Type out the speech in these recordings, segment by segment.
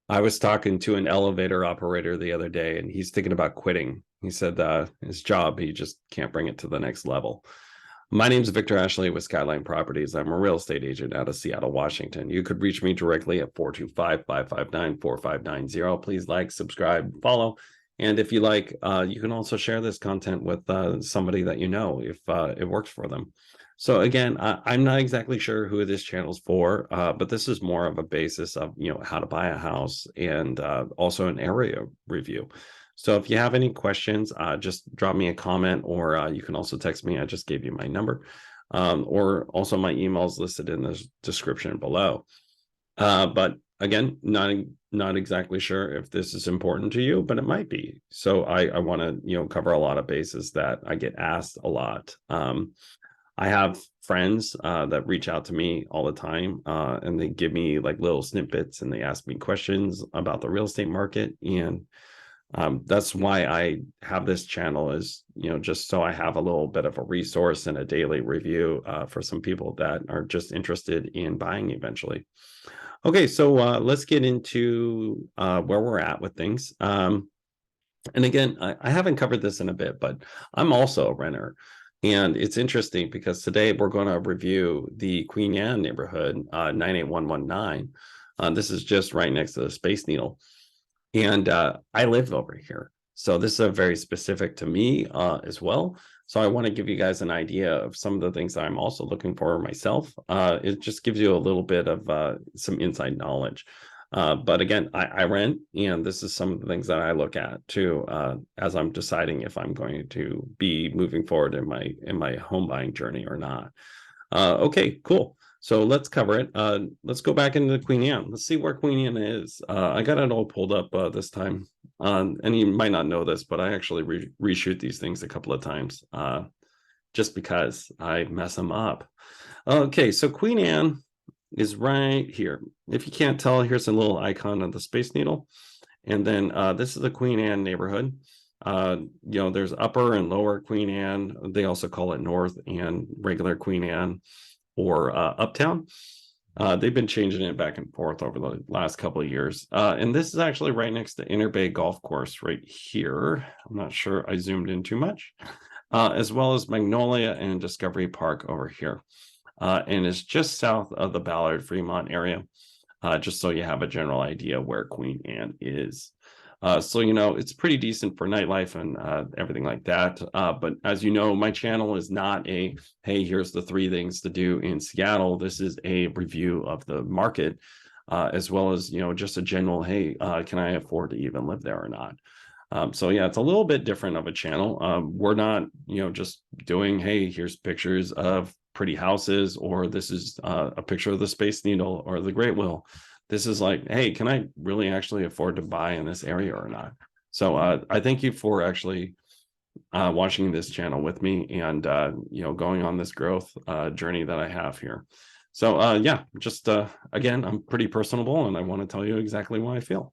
I was talking to an elevator operator the other day, and he's thinking about quitting. He said his job, he just can't bring it to the next level. My name's Victor Ashley with Skyline Properties. I'm a real estate agent out of Seattle, Washington. You could reach me directly at 425-559-4590. Please like, subscribe, follow. And if you like, you can also share this content with somebody that you know if it works for them. So again, I'm not exactly sure who this channel's for, but this is more of a basis of, how to buy a house and also an area review. So if you have any questions, just drop me a comment, or you can also text me. I just gave you my number, or also my email is listed in the description below. But again, not exactly sure if this is important to you, but it might be. So I want to cover a lot of bases that I get asked a lot. I have friends that reach out to me all the time, and they give me like little snippets, and they ask me questions about the real estate market. And that's why I have this channel, is just so I have a little bit of a resource and a daily review for some people that are just interested in buying eventually. Okay, so let's get into where we're at with things. And again, I haven't covered this in a bit, but I'm also a renter. And it's interesting because today we're going to review the Queen Anne neighborhood, 98119. This is just right next to the Space Needle. And I live over here. So this is very specific to me as well. So I want to give you guys an idea of some of the things that I'm also looking for myself. It just gives you a little bit of some inside knowledge. But again, I rent, and this is some of the things that I look at too, as I'm deciding if I'm going to be moving forward in my home buying journey or not. Okay, cool. So let's cover it. Let's go back into Queen Anne. Let's see where Queen Anne is. I got it all pulled up this time. And you might not know this, but I actually reshoot these things a couple of times just because I mess them up. Okay, so Queen Anne is right here. If you can't tell, here's a little icon of the Space Needle. And then this is the Queen Anne neighborhood. There's Upper and Lower Queen Anne. They also call it North and regular Queen Anne, or Uptown. They've been changing it back and forth over the last couple of years. And this is actually right next to Inner Bay Golf Course right here. I'm not sure I zoomed in too much. As well as Magnolia and Discovery Park over here. And it's just south of the Ballard Fremont area, just so you have a general idea where Queen Anne is. So, it's pretty decent for nightlife and everything like that. But as you know, my channel is not a, hey, here's the 3 things to do in Seattle. This is a review of the market, as well as, just a general, hey, can I afford to even live there or not? So yeah, it's a little bit different of a channel. We're not, just doing, hey, here's pictures of pretty houses, or this is a picture of the Space Needle or the Great Wheel. This is like, hey, can I really actually afford to buy in this area or not? So I thank you for actually watching this channel with me, and going on this growth journey that I have here. So yeah, just again, I'm pretty personable, and I want to tell you exactly what I feel.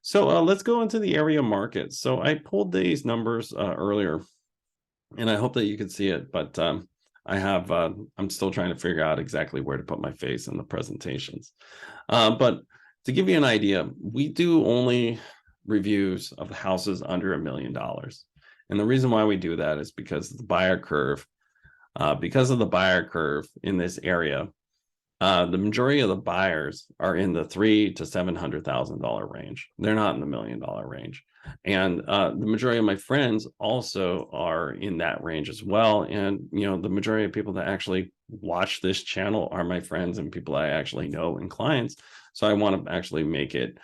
So let's go into the area market. So I pulled these numbers earlier, and I hope that you can see it, but I'm still trying to figure out exactly where to put my face in the presentations. But to give you an idea, we do only reviews of houses under $1 million. And the reason why we do that is because of the buyer curve in this area. The majority of the buyers are in the $300,000 to $700,000 range. They're not in the $1 million range. And the majority of my friends also are in that range as well. And, the majority of people that actually watch this channel are my friends and people I actually know and clients. So I want to actually make it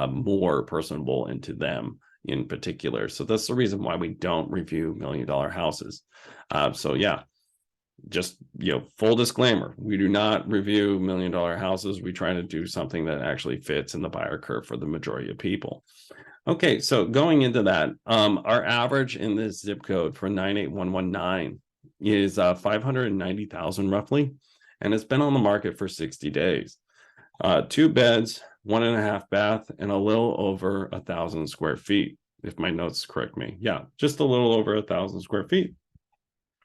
more personable into them in particular. So that's the reason why we don't review $1 million houses. So yeah. Just, full disclaimer, we do not review $1 million houses. We try to do something that actually fits in the buyer curve for the majority of people. Okay, so going into that, our average in this zip code for 98119 is 590,000 roughly, and it's been on the market for 60 days. 2 beds, 1.5 bath, and a little over 1,000 square feet, if my notes correct me. Yeah, just a little over 1,000 square feet.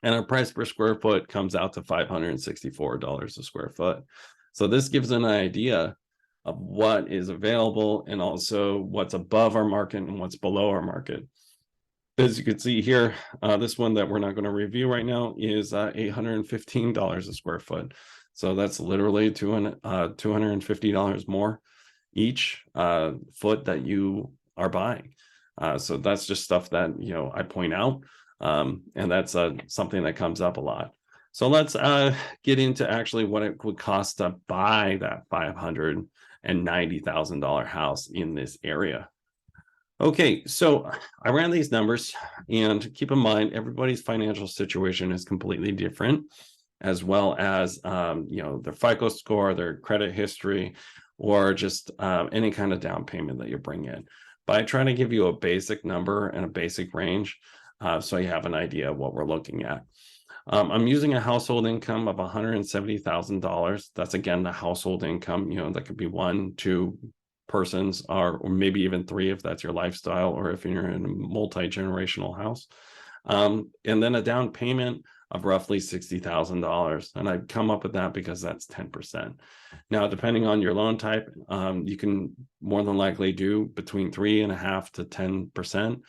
And our price per square foot comes out to $564 a square foot. So this gives an idea of what is available and also what's above our market and what's below our market. As you can see here, this one that we're not going to review right now is $815 a square foot. So that's literally $250 more each foot that you are buying. So that's just stuff that, I point out. And that's something that comes up a lot. So let's get into actually what it would cost to buy that $590,000 house in this area. Okay, so I ran these numbers, and keep in mind, everybody's financial situation is completely different, as well as, their FICO score, their credit history, or just any kind of down payment that you bring in. But I try to give you a basic number and a basic range so you have an idea of what we're looking at. I'm using a household income of $170,000. That's, again, the household income. That could be 1, 2 persons, or maybe even 3 if that's your lifestyle, or if you're in a multi-generational house. And then a down payment of roughly $60,000. And I've come up with that because that's 10%. Now, depending on your loan type, you can more than likely do between 3.5% to 10%.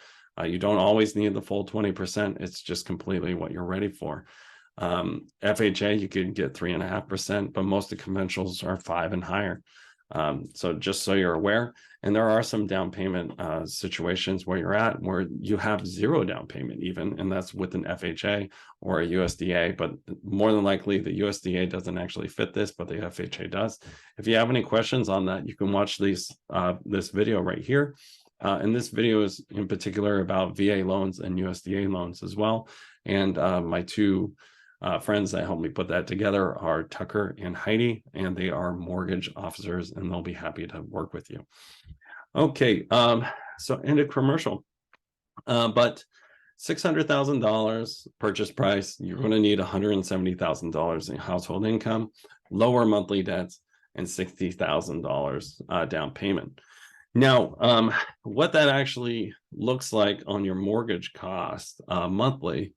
You don't always need the full 20%. It's just completely what you're ready for. FHA, you could get 3.5%, but most of the conventionals are 5% and higher. So just so you're aware, and there are some down payment situations where you're at where you have 0 down payment even, and that's with an FHA or a USDA, but more than likely the USDA doesn't actually fit this, but the FHA does. If you have any questions on that, you can watch this video right here. And this video is in particular about VA loans and USDA loans as well. And my 2 friends that helped me put that together are Tucker and Heidi, and they are mortgage officers, and they'll be happy to work with you. Okay, so into commercial, but $600,000 purchase price, you're going to need $170,000 in household income, lower monthly debts, and $60,000 down payment. Now, what that actually looks like on your mortgage cost monthly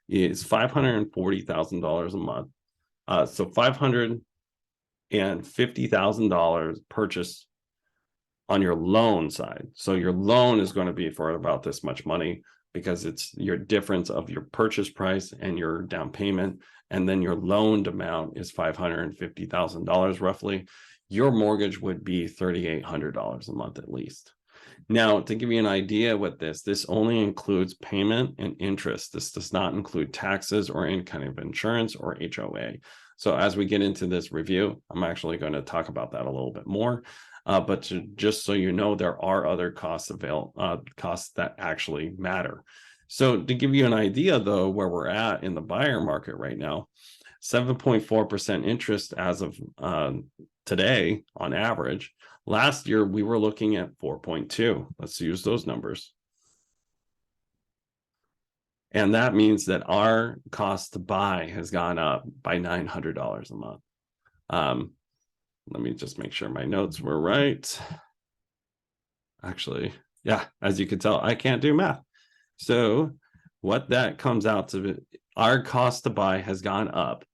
is $540,000 a month. So $550,000 purchase on your loan side. So your loan is going to be for about this much money, because it's your difference of your purchase price and your down payment, and then your loaned amount is $550,000 roughly. Your mortgage would be $3,800 a month at least. Now, to give you an idea with this only includes payment and interest. This does not include taxes or any kind of insurance or HOA. So as we get into this review, I'm actually going to talk about that a little bit more. But just so you know, there are other costs costs that actually matter. So to give you an idea, though, where we're at in the buyer market right now, 7.4% interest as of today on average. Last year, we were looking at 4.2. Let's use those numbers. And that means that our cost to buy has gone up by $900 a month. Let me just make sure my notes were right. Actually, yeah, as you can tell, I can't do math. So what that comes out to, our cost to buy has gone up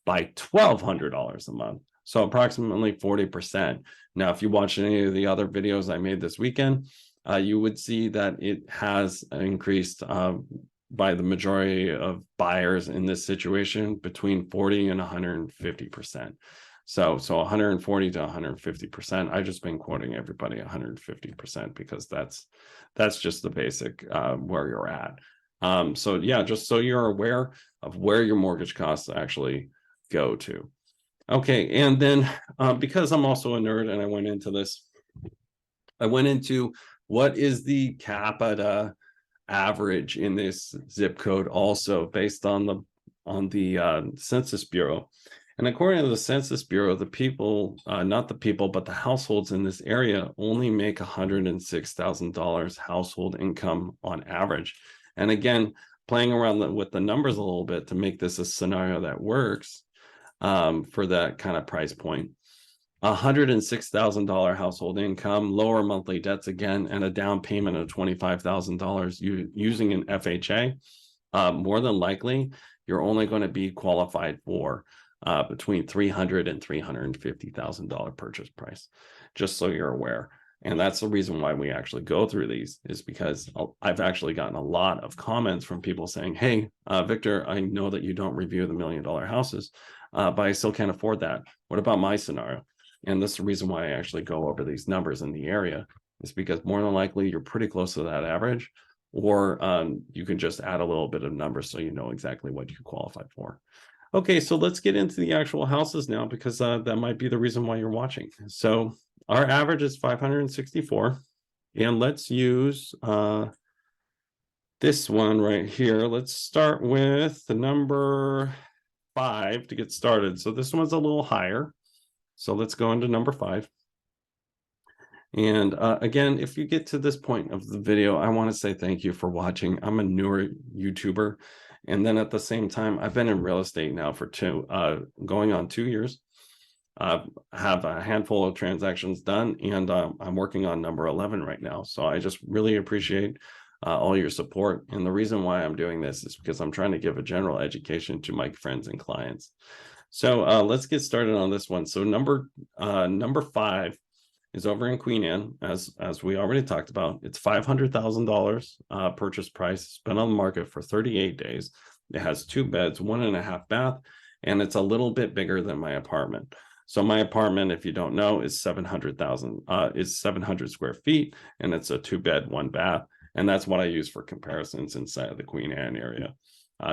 by $1,200 a month. So approximately 40%. Now, if you watch any of the other videos I made this weekend, you would see that it has increased by the majority of buyers in this situation between 40 and 150%. So 140 to 150%. I've just been quoting everybody 150% because that's just the basic where you're at. So yeah, just so you're aware of where your mortgage costs actually go to. Okay, and then because I'm also a nerd and I went into this, I went into what is the capita average in this zip code also based on the Census Bureau. And according to the Census Bureau, the people, not the people, but the households in this area only make $106,000 household income on average. And again, playing around with the numbers a little bit to make this a scenario that works for that kind of price point. $106,000 household income, lower monthly debts again, and a down payment of $25,000 using an FHA. More than likely, you're only going to be qualified for between $300,000 and $350,000 purchase price, just so you're aware. And that's the reason why we actually go through these, is because I've actually gotten a lot of comments from people saying, hey, Victor, I know that you don't review the $1 million houses, but I still can't afford that. What about my scenario? And this is the reason why I actually go over these numbers in the area, is because more than likely you're pretty close to that average, or you can just add a little bit of numbers so you know exactly what you qualify for. Okay, so let's get into the actual houses now, because that might be the reason why you're watching. So our average is 564, and let's use this one right here. Let's start with the number 5 to get started. So this one's a little higher. So let's go into number 5. And again, if you get to this point of the video, I want to say thank you for watching. I'm a newer YouTuber. And then at the same time, I've been in real estate now for going on 2 years. Have a handful of transactions done, and I'm working on number 11 right now. So I just really appreciate all your support. And the reason why I'm doing this is because I'm trying to give a general education to my friends and clients. So let's get started on this one. So number 5 is over in Queen Anne, as we already talked about. It's $500,000 purchase price. It's been on the market for 38 days. It has 2 beds, 1.5 bath, and it's a little bit bigger than my apartment. So my apartment, if you don't know, is 700 square feet, and it's a 2-bed, 1 bath. And that's what I use for comparisons inside of the Queen Anne area,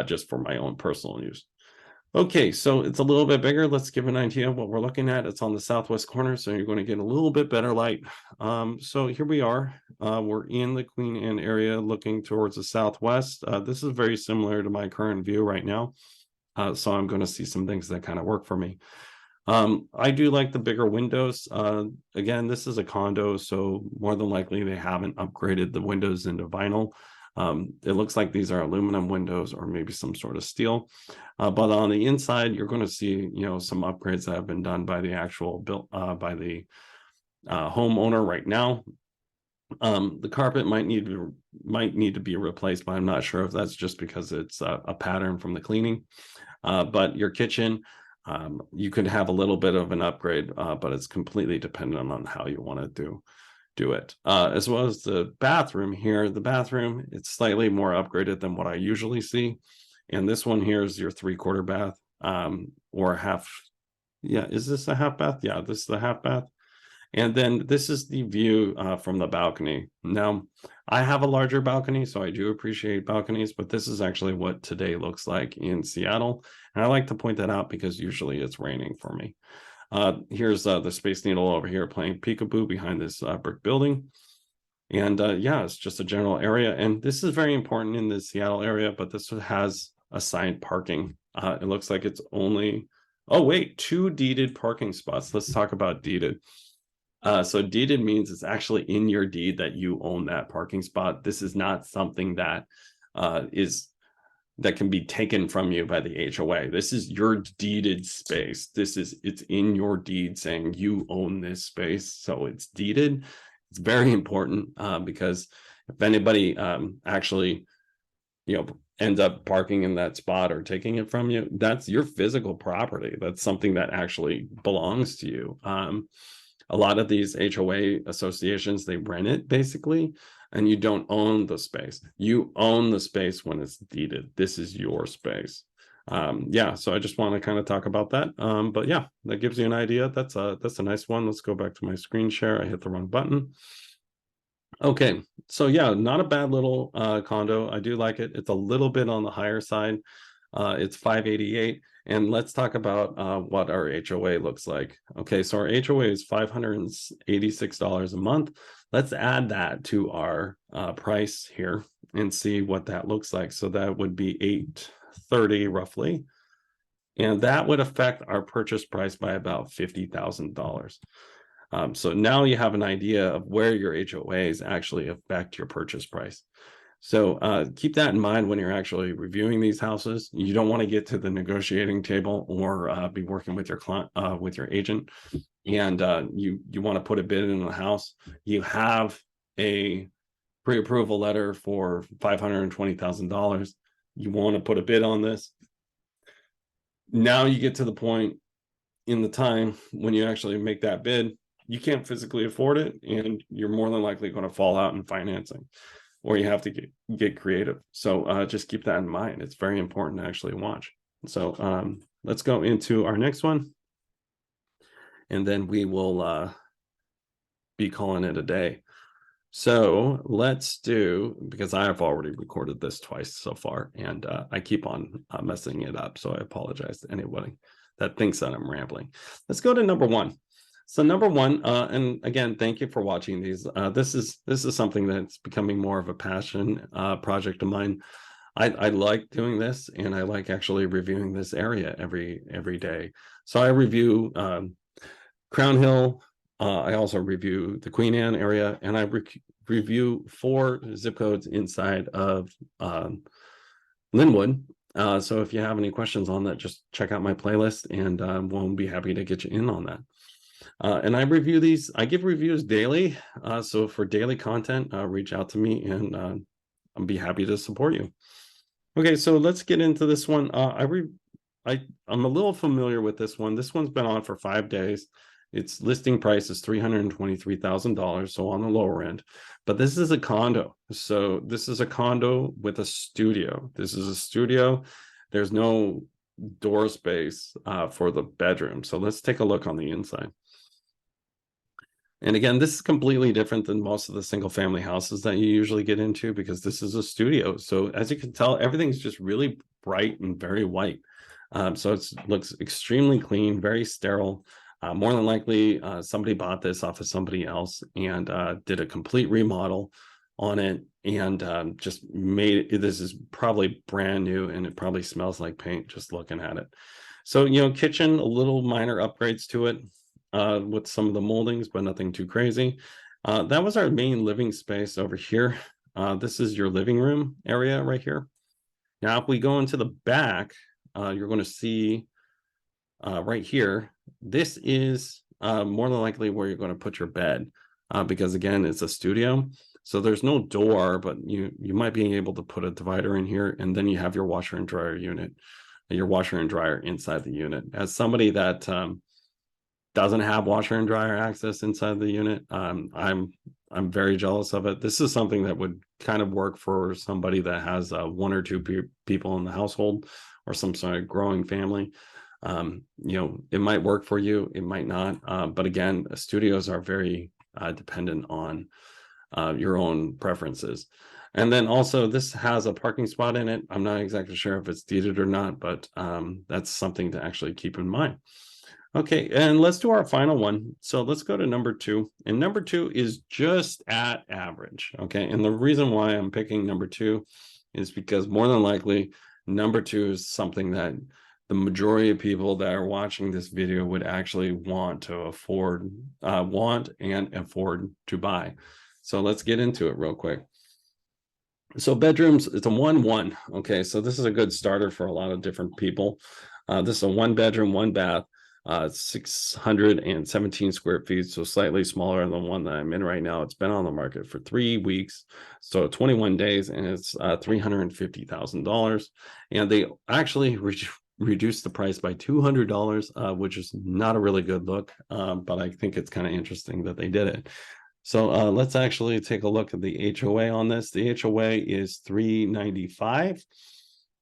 just for my own personal use. Okay, so it's a little bit bigger. Let's give an idea of what we're looking at. It's on the southwest corner, so you're going to get a little bit better light. So here we are. We're in the Queen Anne area looking towards the southwest. This is very similar to my current view right now. So I'm going to see some things that kind of work for me. I do like the bigger windows. Again, this is a condo, so more than likely they haven't upgraded the windows into vinyl. It looks like these are aluminum windows or maybe some sort of steel. But on the inside, you're going to see, some upgrades that have been done by the actual homeowner right now. The carpet might need to be replaced, but I'm not sure if that's just because it's a pattern from the cleaning. But your kitchen, you could have a little bit of an upgrade, but it's completely dependent on how you want to do it. As well as the bathroom here. The bathroom, it's slightly more upgraded than what I usually see. And this one here is your 3/4 bath, or half. Yeah, is this a half bath? Yeah, this is the half bath. And then this is the view from the balcony. Now, I have a larger balcony, so I do appreciate balconies, but this is actually what today looks like in Seattle. And I like to point that out because usually it's raining for me. Here's the Space Needle over here playing peekaboo behind this brick building. And yeah, it's just a general area. And this is very important in the Seattle area, but this has assigned parking. It looks like it's only, 2 deeded parking spots. Let's talk about deeded. So deeded means it's actually in your deed that you own that parking spot. This is not something that can be taken from you by the HOA. This is your deeded space. It's in your deed saying you own this space. So it's deeded. It's very important because if anybody actually, ends up parking in that spot or taking it from you, that's your physical property. That's something that actually belongs to you. A lot of these HOA associations, they rent it basically, and you don't own the space. You own the space when it's deeded. This is your space. So I just want to kind of talk about that. But yeah, that gives you an idea. That's a nice one. Let's go back to my screen share. I hit the wrong button. Okay, so yeah, not a bad little condo. I do like it. It's a little bit on the higher side. It's 588. And let's talk about what our HOA looks like. Okay, so our HOA is $586 a month. Let's add that to our price here and see what that looks like. So that would be $830 roughly. And that would affect our purchase price by about $50,000. So now you have an idea of where your HOAs actually affect your purchase price. So keep that in mind when you're actually reviewing these houses. You don't want to get to the negotiating table or be working with your client, with your agent, and you want to put a bid in the house. You have a pre-approval letter for $520,000. You want to put a bid on this. Now you get to the point in the time when you actually make that bid, you can't physically afford it, and you're more than likely going to fall out in financing, or you have to get creative. So just keep that in mind. It's very important to actually watch. So let's go into our next one, and then we will be calling it a day. So let's do, because I have already recorded this twice so far, and I keep on messing it up. So I apologize to anybody that thinks that I'm rambling. Let's go to number one. So number one, and again, thank you for watching these. This is something that's becoming more of a passion project of mine. I like doing this, and I like actually reviewing this area every day. So I review Crown Hill. I also review the Queen Anne area, and I review 4 zip codes inside of Linwood. So if you have any questions on that, just check out my playlist, and we'll be happy to get you in on that. And I review these. I give reviews daily. So for daily content, reach out to me, and I'll be happy to support you. Okay, so let's get into this one. I'm a little familiar with this one. This one's been on for 5 days. Its listing price is $323,000, so on the lower end. But this is a condo. So this is a condo with a studio. This is a studio. There's no door space for the bedroom. So let's take a look on the inside. And again, this is completely different than most of the single family houses that you usually get into, because this is a studio. So as you can tell, everything's just really bright and very white. So it looks extremely clean, very sterile. More than likely, somebody bought this off of somebody else and did a complete remodel on it, and just made it. This is probably brand new, and it probably smells like paint just looking at it. So, kitchen, a little minor upgrades to it with some of the moldings, but nothing too crazy. That was our main living space over here. This is your living room area right here. Now, if we go into the back, you're going to see right here, this is more than likely where you're going to put your bed, because again, it's a studio. So there's no door, but you might be able to put a divider in here, and then you have your washer and dryer unit, your washer and dryer inside the unit. As somebody that doesn't have washer and dryer access inside the unit, I'm very jealous of it. This is something that would kind of work for somebody that has 1 or 2 people in the household, or some sort of growing family. It might work for you, it might not. But again, studios are very dependent on your own preferences. And then also, this has a parking spot in it. I'm not exactly sure if it's deeded or not, but that's something to actually keep in mind. Okay, and let's do our final one. So let's go to number 2. And number 2 is just at average. Okay, and the reason why I'm picking number 2 is because more than likely, number 2 is something that the majority of people that are watching this video would actually want to afford, want and afford to buy. So let's get into it real quick. So bedrooms, it's a 1-1. Okay, so this is a good starter for a lot of different people. This is a 1 bedroom, 1 bath, 617 square feet, so slightly smaller than the one that I'm in right now. It's been on the market for 3 weeks, so 21 days, and it's $350,000. And they actually reduced the price by $200, which is not a really good look, but I think it's kind of interesting that they did it. So let's actually take a look at the HOA on this. The HOA is $395.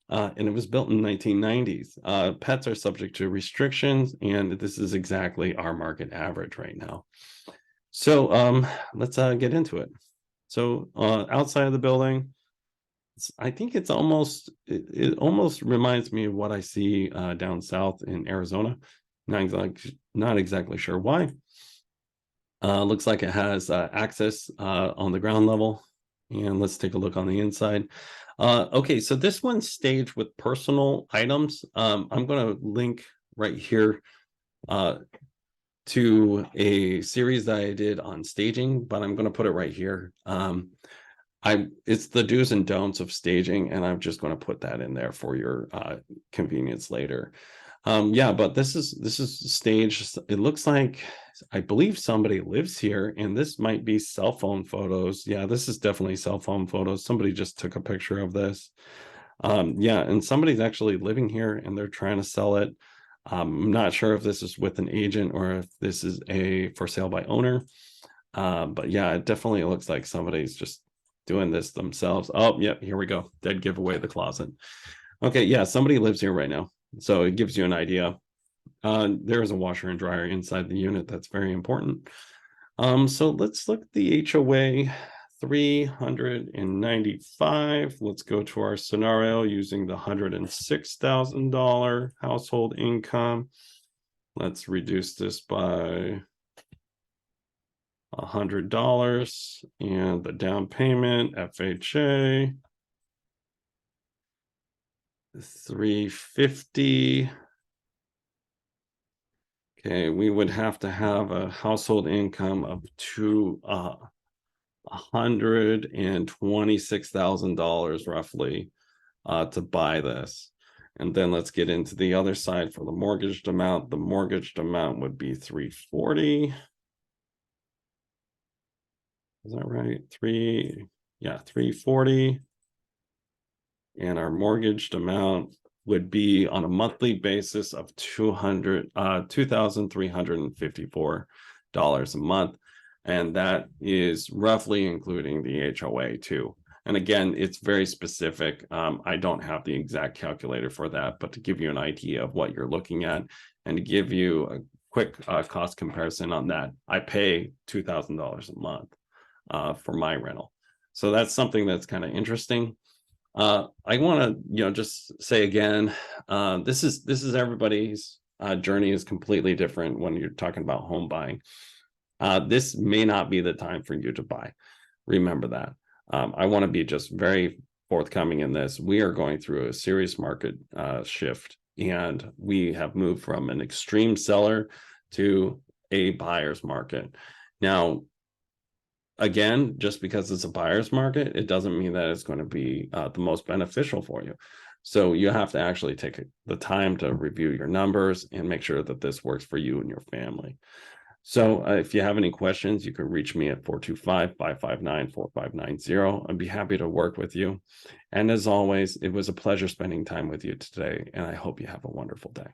And it was built in the 1990s. Pets are subject to restrictions, and this is exactly our market average right now. So let's get into it. So outside of the building, I think it's almost, it almost reminds me of what I see down south in Arizona. Not exactly sure why. Looks like it has access on the ground level. And let's take a look on the inside. Okay, so this one's staged with personal items. I'm going to link right here to a series that I did on staging, but I'm going to put it right here. It's the do's and don'ts of staging, and I'm just going to put that in there for your convenience later. Yeah, but this is staged. It looks like, I believe somebody lives here, and this might be cell phone photos. Yeah, this is definitely cell phone photos. Somebody just took a picture of this. Yeah, and somebody's actually living here and they're trying to sell it. I'm not sure if this is with an agent or if this is a for sale by owner. But yeah, it definitely looks like somebody's just doing this themselves. Oh, yeah, here we go. Dead giveaway the closet. Okay, yeah, somebody lives here right now. So it gives you an idea. There is a washer and dryer inside the unit. That's very important. So let's look at the HOA 395. Let's go to our scenario using the $106,000 household income. Let's reduce this by $100 and the down payment FHA 350. Okay, we would have to have a household income of $126,000 roughly to buy this. And then let's get into the other side for the mortgaged amount. The mortgaged amount would be 340. Is that right? 340. And our mortgaged amount would be on a monthly basis of $2,354 a month. And that is roughly including the HOA too. And again, it's very specific. I don't have the exact calculator for that, but to give you an idea of what you're looking at and to give you a quick cost comparison on that, I pay $2,000 a month for my rental. So that's something that's kind of interesting. I want to, just say again, this is everybody's journey is completely different when you're talking about home buying. This may not be the time for you to buy. Remember that. I want to be just very forthcoming in this. We are going through a serious market shift, and we have moved from an extreme seller to a buyer's market. Now, again, just because it's a buyer's market, it doesn't mean that it's going to be the most beneficial for you. So you have to actually take the time to review your numbers and make sure that this works for you and your family. So if you have any questions, you can reach me at 425-559-4590. I'd be happy to work with you. And as always, it was a pleasure spending time with you today, and I hope you have a wonderful day.